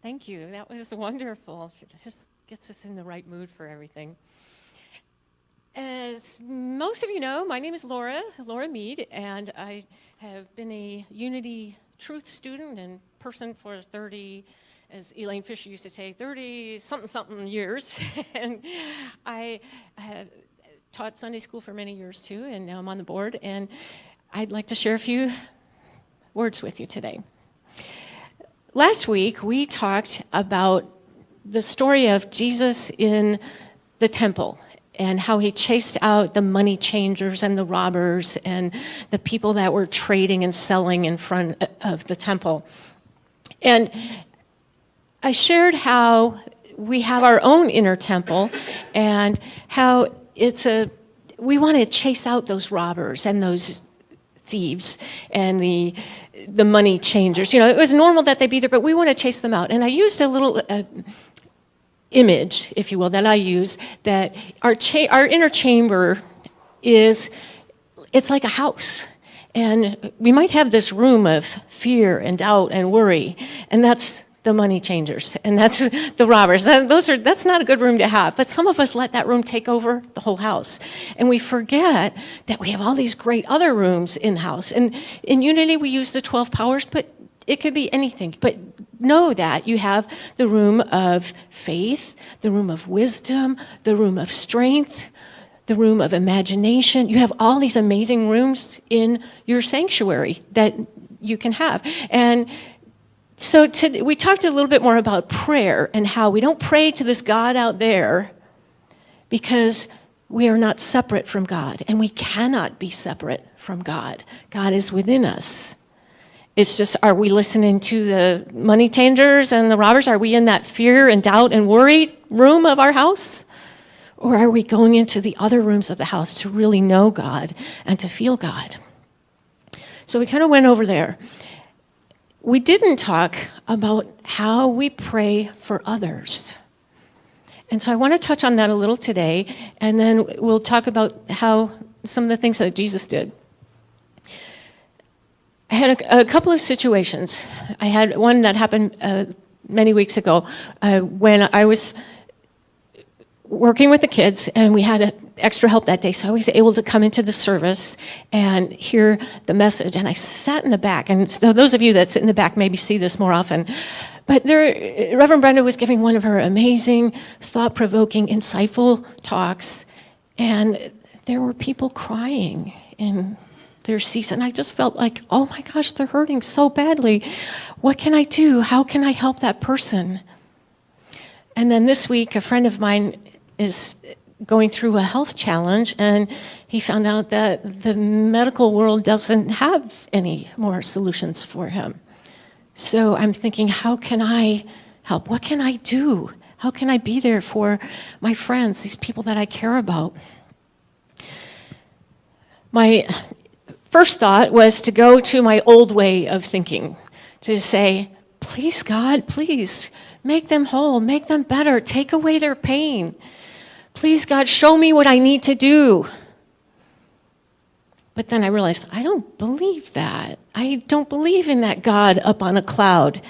Thank you. That was wonderful. It just gets us in the right mood for everything. As most of you know, my name is Laura Mead, and I have been a Unity Truth student and person for 30, as Elaine Fisher used to say, 30-something years. And I have taught Sunday school for many years too, and now I'm on the board, and I'd like to share a few words with you today. Last week, we talked about the story of Jesus in the temple and how he chased out the money changers and the robbers and the people that were trading and selling in front of the temple. And I shared how we have our own inner temple and how we want to chase out those robbers and those thieves and the money changers. You know, it was normal that they be there, but we want to chase them out. And I used a little image, if you will, that I use, that our inner chamber it's like a house. And we might have this room of fear and doubt and worry, and that's the money changers, and that's the robbers. That's not a good room to have, but some of us let that room take over the whole house. And we forget that we have all these great other rooms in the house. And in Unity, we use the 12 powers, but it could be anything. But know that you have the room of faith, the room of wisdom, the room of strength, the room of imagination. You have all these amazing rooms in your sanctuary that you can have. And so we talked a little bit more about prayer and how we don't pray to this God out there because we are not separate from God, and we cannot be separate from God. God is within us. It's just, are we listening to the money changers and the robbers? Are we in that fear and doubt and worry room of our house? Or are we going into the other rooms of the house to really know God and to feel God? So we kind of went over there. We didn't talk about how we pray for others. And so I want to touch on that a little today, and then we'll talk about how some of the things that Jesus did. I had a couple of situations. I had one that happened many weeks ago when I was working with the kids, and we had extra help that day, so I was able to come into the service and hear the message. And I sat in the back, and so those of you that sit in the back maybe see this more often. But Reverend Brenda was giving one of her amazing, thought-provoking, insightful talks, and there were people crying in their seats, and I just felt like, oh my gosh, they're hurting so badly. What can I do? How can I help that person? And then this week, a friend of mine is going through a health challenge, and he found out that the medical world doesn't have any more solutions for him. So I'm thinking, how can I help? What can I do? How can I be there for my friends, these people that I care about? My first thought was to go to my old way of thinking, to say, please, God, please, make them whole, make them better, take away their pain. Please, God, show me what I need to do. But then I realized, I don't believe that. I don't believe in that God up on a cloud.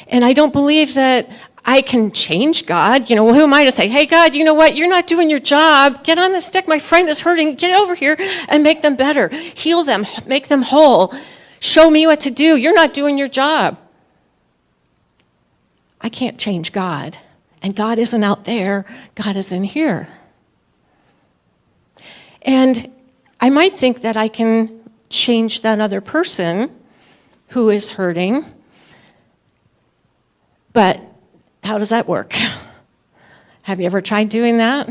And I don't believe that I can change God. You know, who am I to say, hey, God, you know what? You're not doing your job. Get on the stick. My friend is hurting. Get over here and make them better. Heal them. Make them whole. Show me what to do. You're not doing your job. I can't change God. And God isn't out there. God is in here. And I might think that I can change that other person who is hurting, but how does that work? Have you ever tried doing that?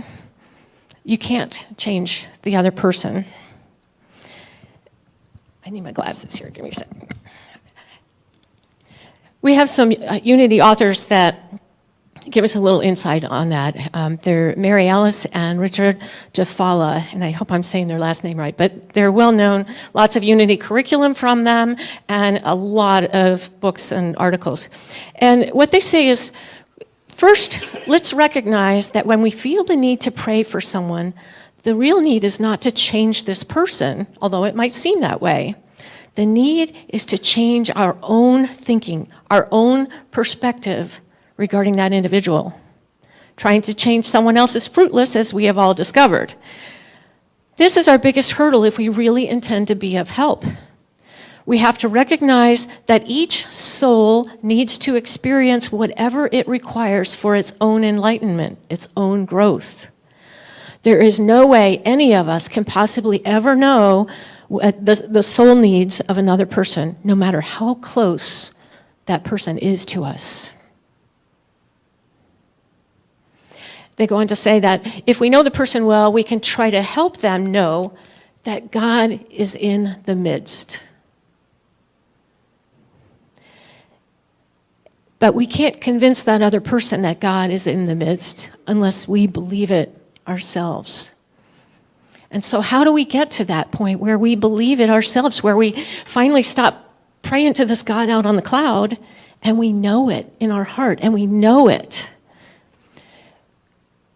You can't change the other person. I need my glasses here. Give me a second. We have some Unity authors that give us a little insight on that. They're Mary Alice and Richard Jafala, and I hope I'm saying their last name right, but they're well known. Lots of Unity curriculum from them, and a lot of books and articles. And what they say is, first, let's recognize that when we feel the need to pray for someone, the real need is not to change this person, although it might seem that way. The need is to change our own thinking, our own perspective regarding that individual. Trying to change someone else is fruitless, as we have all discovered. This is our biggest hurdle if we really intend to be of help. We have to recognize that each soul needs to experience whatever it requires for its own enlightenment, its own growth. There is no way any of us can possibly ever know what the soul needs of another person, no matter how close that person is to us. They go on to say that if we know the person well, we can try to help them know that God is in the midst. But we can't convince that other person that God is in the midst unless we believe it ourselves. And so how do we get to that point where we believe it ourselves, where we finally stop praying to this God out on the cloud and we know it in our heart and we know it?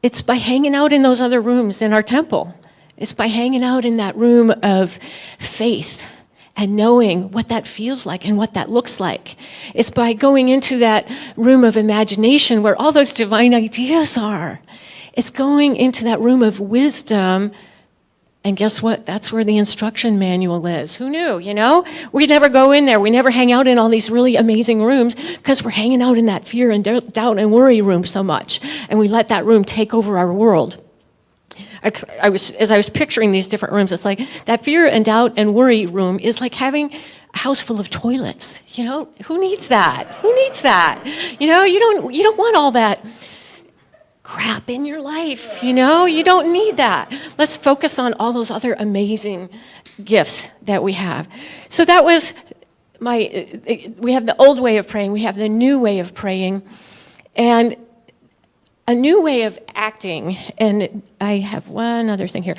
It's by hanging out in those other rooms in our temple. It's by hanging out in that room of faith and knowing what that feels like and what that looks like. It's by going into that room of imagination where all those divine ideas are. It's going into that room of wisdom. And guess what? That's where the instruction manual is. Who knew, you know? We never go in there. We never hang out in all these really amazing rooms because we're hanging out in that fear and doubt and worry room so much. And we let that room take over our world. As I was picturing these different rooms, it's like that fear and doubt and worry room is like having a house full of toilets. You know, who needs that? Who needs that? You know, you don't want all that crap in your life, you know? You don't need that. Let's focus on all those other amazing gifts that we have. So that was we have the old way of praying, we have the new way of praying, and a new way of acting, and I have one other thing here.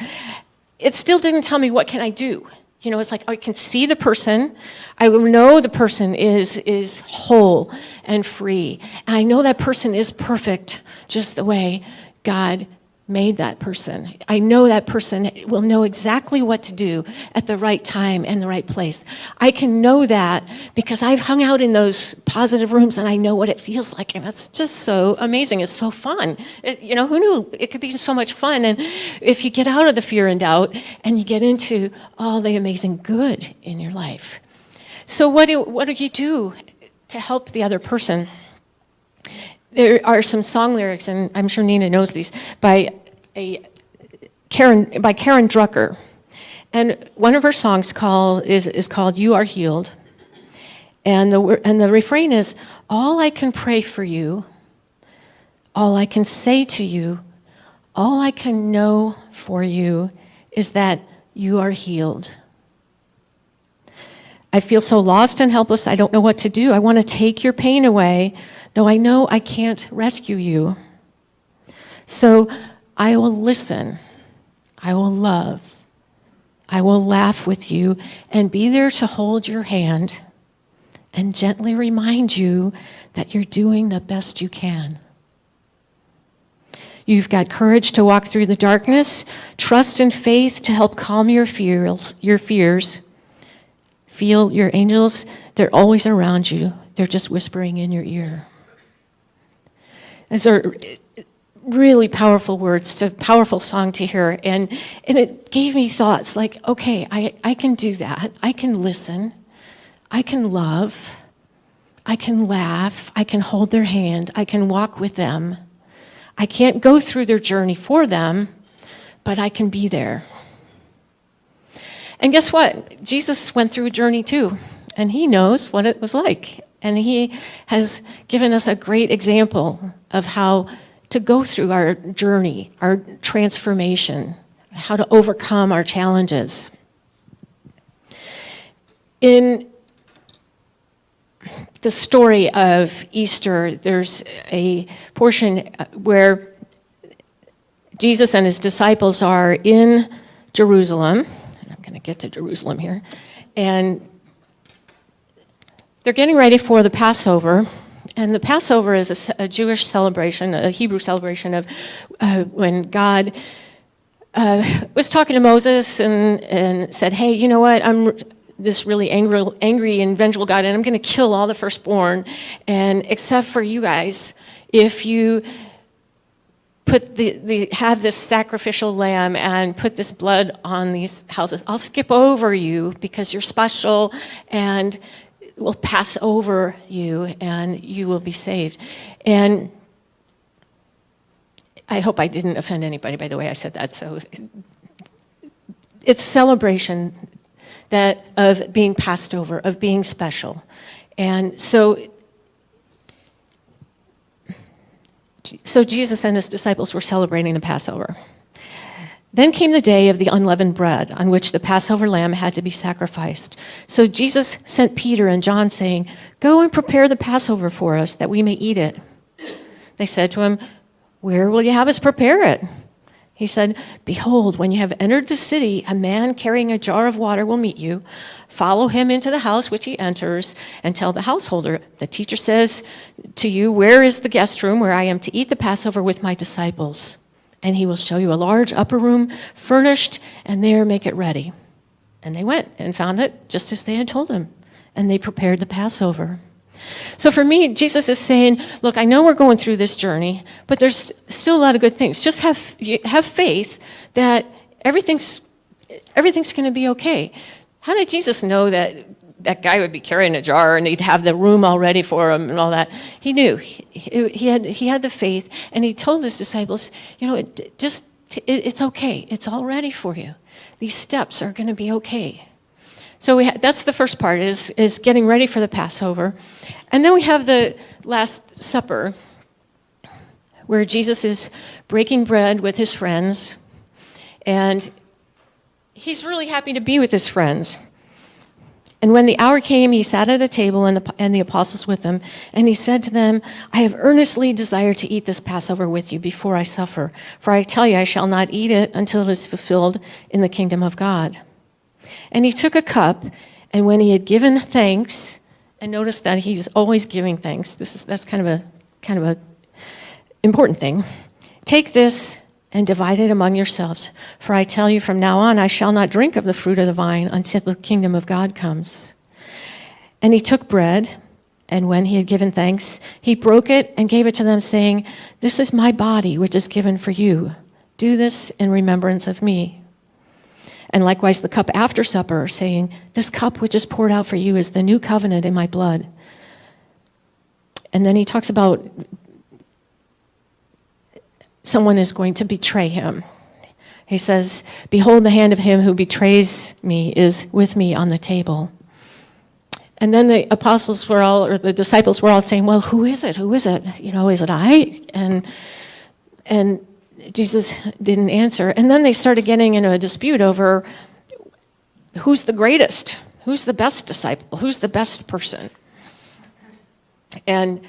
It still didn't tell me what can I do. You know, it's like I can see the person. I know the person is whole and free. And I know that person is perfect just the way God made that person. I know that person will know exactly what to do at the right time and the right place. I can know that because I've hung out in those positive rooms and I know what it feels like. And it's just so amazing. It's so fun. You know, who knew it could be so much fun? And if you get out of the fear and doubt and you get into all the amazing good in your life. So what do you do to help the other person? There are some song lyrics, and I'm sure Nina knows these, by Karen Drucker. And one of her songs is called "You Are Healed." And the refrain is, all I can pray for you, all I can say to you, all I can know for you is that you are healed. I feel so lost and helpless, I don't know what to do. I want to take your pain away, though I know I can't rescue you. So I will listen, I will love, I will laugh with you and be there to hold your hand and gently remind you that you're doing the best you can. You've got courage to walk through the darkness, trust and faith to help calm your fears. Feel your angels, they're always around you. They're just whispering in your ear. Those are really powerful words, a powerful song to hear. And it gave me thoughts like, okay, I can do that. I can listen. I can love. I can laugh. I can hold their hand. I can walk with them. I can't go through their journey for them, but I can be there. And guess what? Jesus went through a journey too, and he knows what it was like. And he has given us a great example of how to go through our journey, our transformation, how to overcome our challenges. In the story of Easter, there's a portion where Jesus and his disciples are in Jerusalem. I'm going to get to Jerusalem here. And they're getting ready for the Passover. And the Passover is a Jewish celebration, a Hebrew celebration of when God was talking to Moses and said, hey, you know what, I'm this really angry and vengeful God, and I'm going to kill all the firstborn, and except for you guys, if you have this sacrificial lamb and put this blood on these houses. I'll skip over you because you're special and will pass over you and you will be saved. And I hope I didn't offend anybody by the way I said that. So it's celebration of being passed over, of being special. And so Jesus and his disciples were celebrating the Passover. Then came the day of the unleavened bread, on which the Passover lamb had to be sacrificed. So Jesus sent Peter and John, saying, "Go and prepare the Passover for us, that we may eat it." They said to him, "Where will you have us prepare it?" He said, "Behold, when you have entered the city, a man carrying a jar of water will meet you. Follow him into the house which he enters, and tell the householder, 'The teacher says to you, where is the guest room where I am to eat the Passover with my disciples?' And he will show you a large upper room, furnished, and there make it ready." And they went and found it just as they had told him, and they prepared the Passover. So for me, Jesus is saying, look, I know we're going through this journey, but there's still a lot of good things. Just have faith that everything's going to be okay. How did Jesus know that that guy would be carrying a jar and he'd have the room all ready for him and all that? He knew. He had the faith, and he told his disciples, it's okay. It's all ready for you. These steps are going to be okay. So that's the first part, is getting ready for the Passover. And then we have the Last Supper, where Jesus is breaking bread with his friends. And he's really happy to be with his friends. And when the hour came, he sat at a table and the apostles with him. And he said to them, "I have earnestly desired to eat this Passover with you before I suffer. For I tell you, I shall not eat it until it is fulfilled in the kingdom of God." And he took a cup, and when he had given thanks, and notice that he's always giving thanks. That's kind of a important thing. "Take this and divide it among yourselves. For I tell you, from now on, I shall not drink of the fruit of the vine until the kingdom of God comes." And he took bread, and when he had given thanks, he broke it and gave it to them, saying, "This is my body, which is given for you. Do this in remembrance of me." And likewise the cup after supper, saying, "This cup which is poured out for you is the new covenant in my blood." And then he talks about someone is going to betray him. He says, "Behold, the hand of him who betrays me is with me on the table." And then the disciples were all saying, "Well, who is it? Who is it? Is it I?" And Jesus didn't answer. And then they started getting into a dispute over who's the greatest, who's the best disciple, who's the best person. And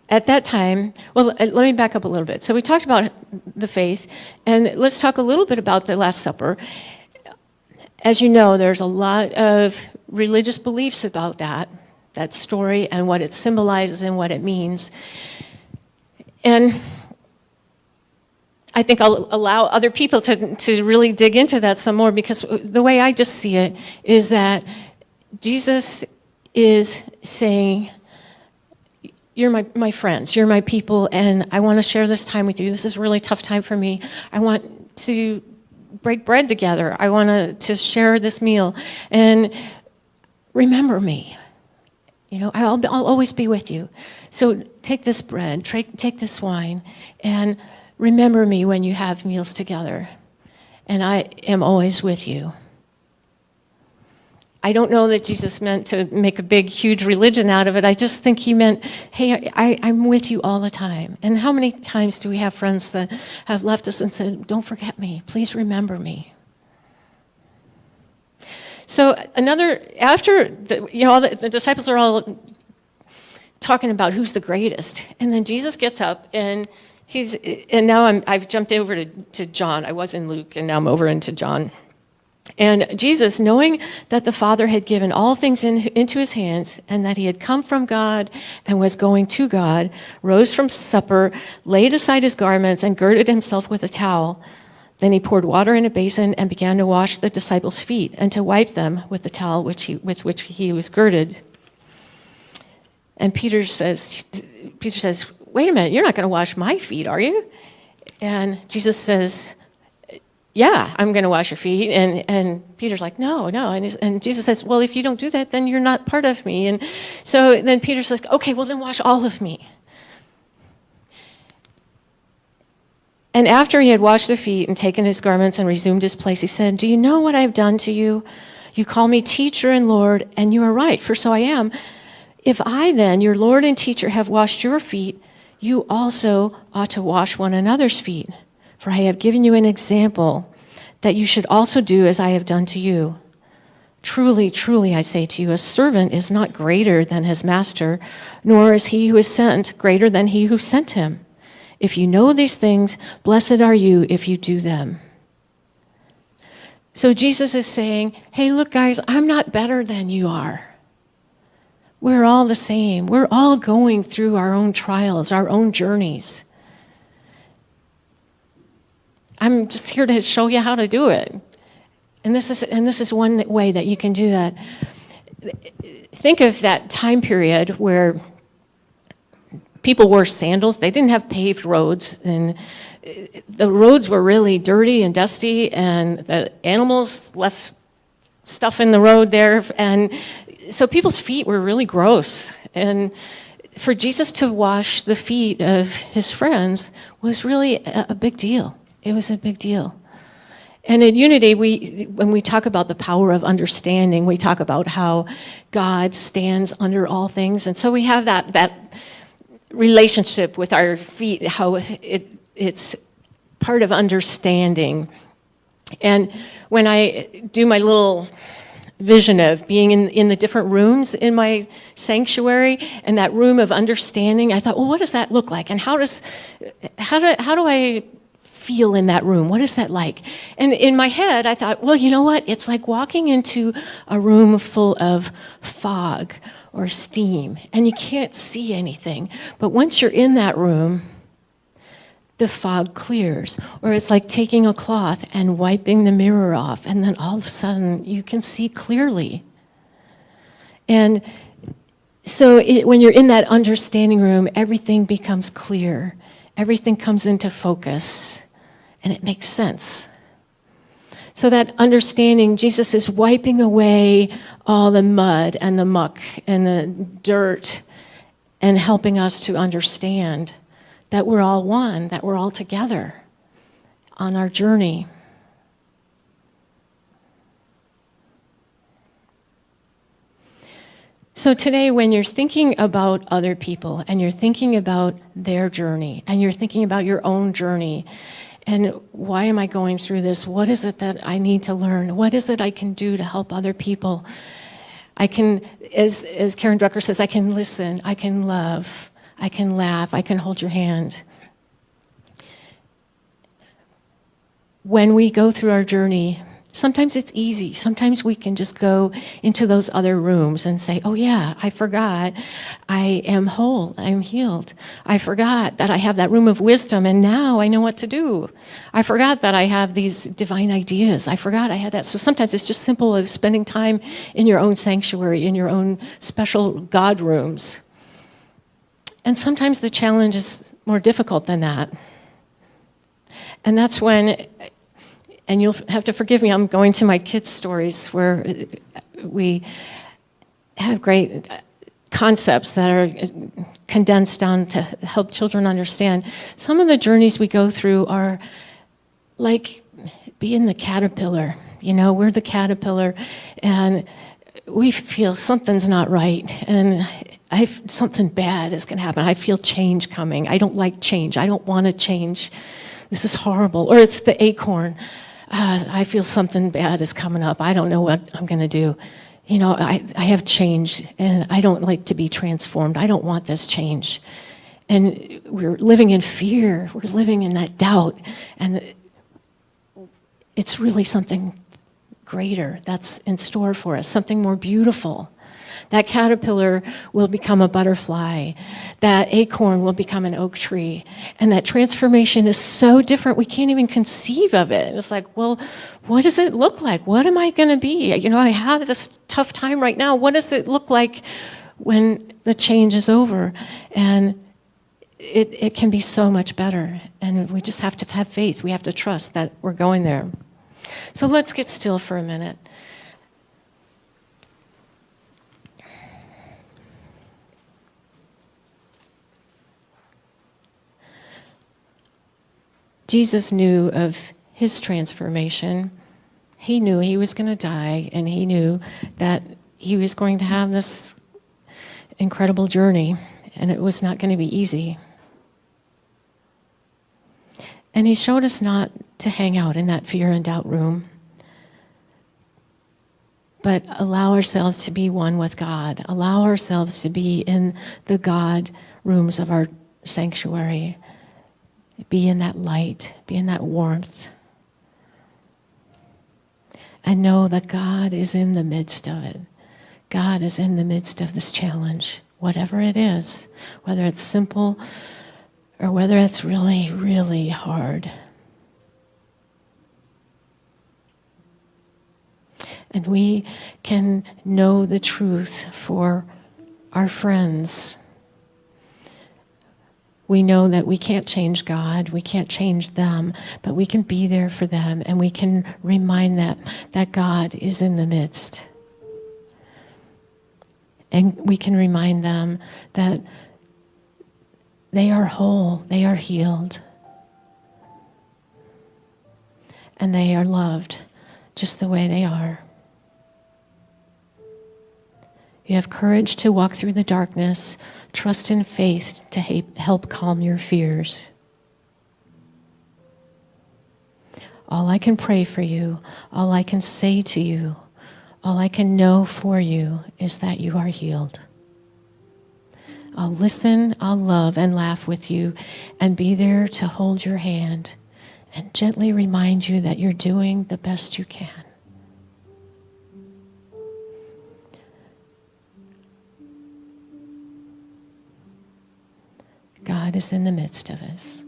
at that time, let me back up a little bit. So we talked about the faith, and let's talk a little bit about the Last Supper. As you know, there's a lot of religious beliefs about that story and what it symbolizes and what it means. And I think I'll allow other people to really dig into that some more, because the way I just see it is that Jesus is saying, "You're my friends, you're my people, and I want to share this time with you. This is a really tough time for me. I want to break bread together. I want to share this meal. And remember me. I'll always be with you. So take this bread, take this wine, and remember me when you have meals together. And I am always with you." I don't know that Jesus meant to make a big, huge religion out of it. I just think he meant, hey, I'm with you all the time. And how many times do we have friends that have left us and said, "Don't forget me, please remember me"? So after the disciples are all talking about who's the greatest, and then Jesus gets up and now I've jumped over to John. I was in Luke, and now I'm over into John. And Jesus, knowing that the Father had given all things into his hands, and that he had come from God and was going to God, rose from supper, laid aside his garments, and girded himself with a towel. Then he poured water in a basin and began to wash the disciples' feet and to wipe them with the towel with which he was girded. And Peter says, wait a minute, you're not going to wash my feet, are you? And Jesus says, yeah, I'm going to wash your feet. And Peter's like, no. And Jesus says, well, if you don't do that, then you're not part of me. And so then Peter says, okay, well, then wash all of me. And after he had washed their feet and taken his garments and resumed his place, he said, do you know what I have done to you? You call me teacher and Lord, and you are right, for so I am. If I then, your Lord and teacher, have washed your feet, you also ought to wash one another's feet. For I have given you an example that you should also do as I have done to you. Truly, truly, I say to you, a servant is not greater than his master, nor is he who is sent greater than he who sent him. If you know these things, blessed are you if you do them. So Jesus is saying, hey, look, guys, I'm not better than you are. We're all the same. We're all going through our own trials, our own journeys. I'm just here to show you how to do it. And this is one way that you can do that. Think of that time period where people wore sandals. They didn't have paved roads, and the roads were really dirty and dusty, and the animals left stuff in the road there, and so people's feet were really gross. And for Jesus to wash the feet of his friends was really a big deal. It was a big deal. And at Unity, when we talk about the power of understanding, we talk about how God stands under all things. And so we have that relationship with our feet, how it's part of understanding. And when I do my little vision of being in the different rooms in my sanctuary and that room of understanding, I thought, well, what does that look like? And how do I feel in that room? What is that like? And in my head, I thought, well, you know what? It's like walking into a room full of fog or steam, and you can't see anything. But once you're in that room, the fog clears. Or it's like taking a cloth and wiping the mirror off, and then all of a sudden you can see clearly. And so when you're in that understanding room, everything becomes clear. Everything comes into focus, and it makes sense. So that understanding, Jesus is wiping away all the mud and the muck and the dirt and helping us to understand that we're all one, that we're all together on our journey. So today, when you're thinking about other people and you're thinking about their journey and you're thinking about your own journey, and why am I going through this? What is it that I need to learn? What is it I can do to help other people? I can, as Karen Drucker says, I can listen, I can love, I can laugh, I can hold your hand. When we go through our journey, sometimes it's easy. Sometimes we can just go into those other rooms and say, oh yeah, I forgot I am whole, I'm healed. I forgot that I have that room of wisdom, and now I know what to do. I forgot that I have these divine ideas. I forgot I had that. So sometimes it's just simple of spending time in your own sanctuary, in your own special God rooms. And sometimes the challenge is more difficult than that. And that's when, and you'll have to forgive me, I'm going to my kids' stories where we have great concepts that are condensed down to help children understand. Some of the journeys we go through are like being the caterpillar. You know, we're the caterpillar, and we feel something's not right, and something bad is going to happen. I feel change coming. I don't like change. I don't want to change. This is horrible. Or it's the acorn. I feel something bad is coming up. I don't know what I'm going to do. You know, I have change, and I don't like to be transformed. I don't want this change. And we're living in fear. We're living in that doubt. And it's really something greater that's in store for us, something more beautiful. That caterpillar will become a butterfly. That acorn will become an oak tree. And that transformation is so different, we can't even conceive of it. It's like, well, what does it look like? What am I going to be? You know, I have this tough time right now. What does it look like when the change is over, and it can be so much better. And we just have to have faith. We have to trust that we're going there. So let's get still for a minute. Jesus knew of his transformation. He knew he was going to die, and he knew that he was going to have this incredible journey, and it was not going to be easy. And he showed us not to hang out in that fear and doubt room, but allow ourselves to be one with God, allow ourselves to be in the God rooms of our sanctuary, be in that light, be in that warmth, and know that God is in the midst of it. God is in the midst of this challenge, whatever it is, whether it's simple or whether it's really, really hard. And we can know the truth for our friends. We know that we can't change God, we can't change them, but we can be there for them, and we can remind them that God is in the midst. And we can remind them that they are whole, they are healed, and they are loved just the way they are. You have courage to walk through the darkness, trust in faith to help calm your fears. All I can pray for you, all I can say to you, all I can know for you is that you are healed. I'll listen, I'll love and laugh with you, and be there to hold your hand and gently remind you that you're doing the best you can. God is in the midst of us.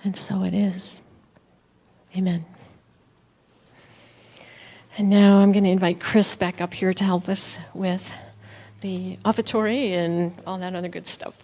And so it is. Amen. And now I'm going to invite Chris back up here to help us with the offertory and all that other good stuff.